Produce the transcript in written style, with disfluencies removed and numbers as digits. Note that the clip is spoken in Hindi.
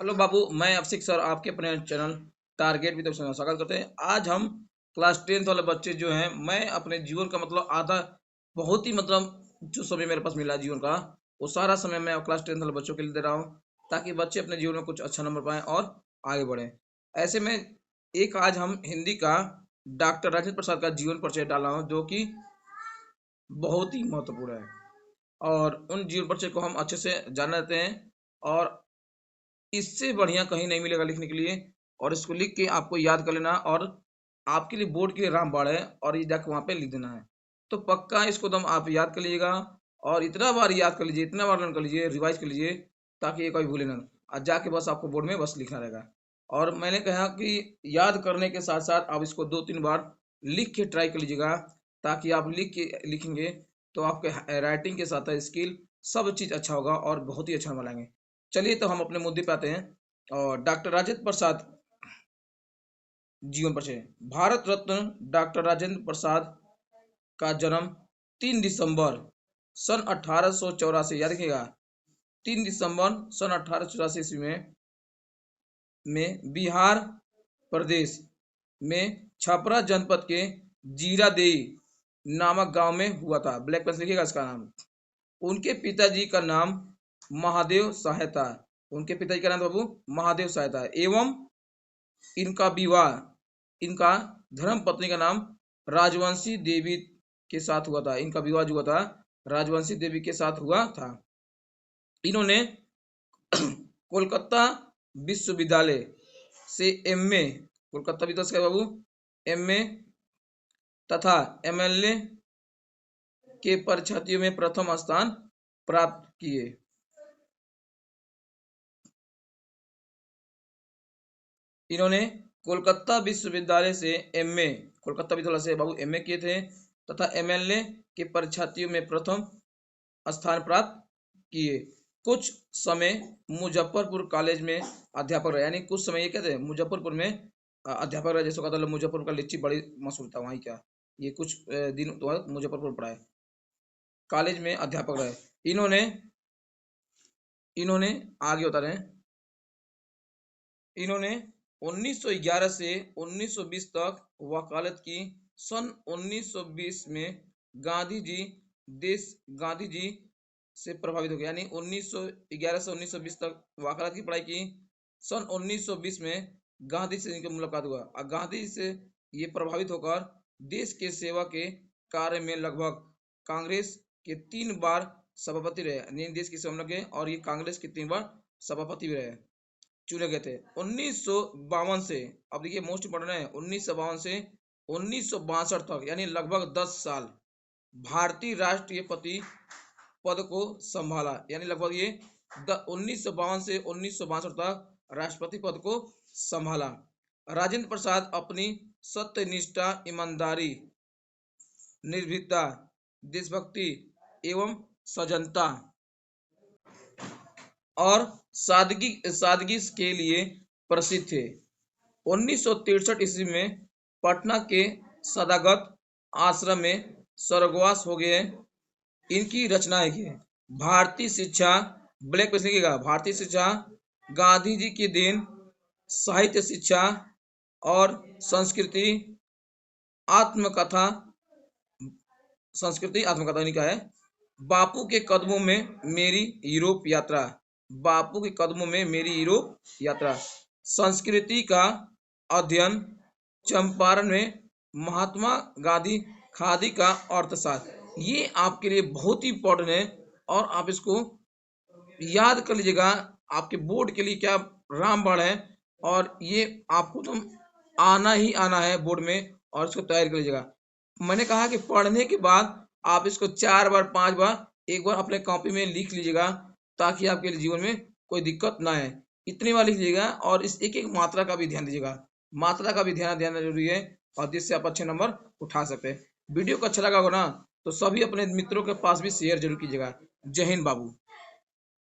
हेलो बाबू, मैं अभिषेक सर आपके अपने चैनल टारगेट विद ऑप्शन में स्वागत करते हैं। आज हम क्लास 10th वाले बच्चे जो हैं, मैं अपने जीवन का आधा बहुत ही जो समय मेरे पास मिला जीवन का, वो सारा समय मैं क्लास 10th वाले बच्चों के लिए दे रहा हूँ, ताकि बच्चे अपने जीवन में कुछ अच्छा नंबर पाएं और आगे बढ़ें। ऐसे में आज हम हिंदी का डॉक्टर राजेंद्र प्रसाद का जीवन परिचय डाला हूँ, जो कि बहुत ही महत्वपूर्ण है और उन जीवन परिचय को हम अच्छे से जान लेते हैं। और इससे बढ़िया कहीं नहीं मिलेगा लिखने के लिए, और इसको लिख के आपको याद कर लेना, और आपके लिए बोर्ड के लिए रामबाण है और ये जाकर वहां पे लिख देना है। तो पक्का इसको दम आप याद कर लीजिएगा, और इतना बार याद कर लीजिए, इतना बार लर्न कर लीजिए, रिवाइज कर लीजिए, ताकि ये कभी भूले ना। और जाके बस आपको बोर्ड में बस लिखना रहेगा। और मैंने कहा कि याद करने के साथ साथ आप इसको 2-3 बार लिख के ट्राई कर लीजिएगा, ताकि आप लिखेंगे तो आपके राइटिंग के साथ स्किल सब चीज अच्छा होगा और बहुत ही अच्छा बनाएंगे। चलिए तो हम अपने मुद्दे पे आते हैं। और डॉक्टर राजेंद्र प्रसाद जीवन परिचय। भारत रत्न डॉक्टर राजेंद्र प्रसाद का जन्म 3 दिसंबर सन 1884, याद रखिएगा, 3 दिसंबर सन 1884 ईस्वी में बिहार प्रदेश में छपरा जनपद के जीरादेई नामक गांव में हुआ था। ब्लैक पेन से लिखिएगा इसका नाम। उनके पिताजी का नाम महादेव सहायता, उनके पिताजी का नाम बाबू महादेव सहायता, एवं इनका विवाह इनका धर्म पत्नी का नाम राजवंशी देवी के साथ हुआ था। इनका विवाह जो हुआ था राजवंशी देवी के साथ हुआ था। इन्होंने कोलकाता विश्वविद्यालय से एमए, कोलकाता विश्वविद्यालय से बाबू एमए तथा एमएलए के परीक्षार्थियों में प्रथम स्थान प्राप्त किए। इन्होंने कोलकाता विश्वविद्यालय से एमए, कोलकाता विश्वविद्यालय से बाबू एमए किए थे, तथा एमएलए के परीक्षार्थियों में प्रथम स्थान प्राप्त किए। कुछ समय मुजफ्फरपुर कॉलेज में अध्यापक रहे, यानी कुछ समय ये कहते हैं मुजफ्फरपुर में अध्यापक रहे। जैसे कहता है मुजफ्फरपुर का लिच्ची बड़ी मशहूर था, वहीं क्या ये कुछ दिन तो मुजफ्फरपुर पढ़ाए, कॉलेज में अध्यापक रहे। इन्होंने आगे बता रहे हैं, इन्होंने 1911 से 1920 तक वकालत की। सन 1920 में गांधी जी से प्रभावित हो गए, यानी 1911 से 1920 तक वकालत की पढ़ाई की। सन 1920 में गांधी से इनकी मुलाकात हुआ और गांधी से ये प्रभावित होकर देश के सेवा के कार्य में लगभग कांग्रेस के 3 बार सभापति रहे, यानी देश की सेवा में लगे, और ये कांग्रेस के 3 बार सभापति भी रहे, चुने गए थे। 1952 से, अब देखिए मोस्ट इंपोर्टेंट है, 1952 से 1962 तक, यानी लगभग 10 साल भारतीय राष्ट्रपति पद को संभाला, यानी लगभग ये 1952 से 1962 तक राष्ट्रपति पद को संभाला। राजेंद्र प्रसाद अपनी सत्यनिष्ठा, ईमानदारी, निर्भीकता, देशभक्ति एवं सजनता और सादगी के लिए प्रसिद्ध थे। 1963 ईस्वी में पटना के सदागत आश्रम में स्वर्गवास हो गए। इनकी रचनाएं की भारतीय शिक्षा, ब्लैक पे लिखिएगा, भारतीय शिक्षा, गांधी जी की देन, साहित्य शिक्षा और संस्कृति आत्मकथा इनका है। बापू के कदमों में मेरी यूरोप यात्रा, बापू के कदमों में मेरी यूरोप यात्रा, संस्कृति का अध्ययन, चंपारण में महात्मा गांधी, खादी का अर्थशास्त्र। ये आपके लिए बहुत ही इंपॉर्टेंट है और आप इसको याद कर लीजिएगा, आपके बोर्ड के लिए क्या रामबाण है, और ये आपको तो आना ही आना है बोर्ड में, और इसको तैयार कर लीजिएगा। मैंने कहा कि पढ़ने के बाद आप इसको 4 बार 5 बार एक बार अपने कॉपी में लिख लीजिएगा, ताकि आपके जीवन में कोई दिक्कत ना आए। इतनी बार लिख लीजिएगा, और इस एक एक मात्रा का भी ध्यान दीजिएगा, मात्रा का भी ध्यान देना जरूरी है, और जिससे आप अच्छे नंबर उठा सकते हैं। वीडियो को अच्छा लगा हो ना, तो सभी अपने मित्रों के पास भी शेयर जरूर कीजिएगा। जय हिंद बाबू।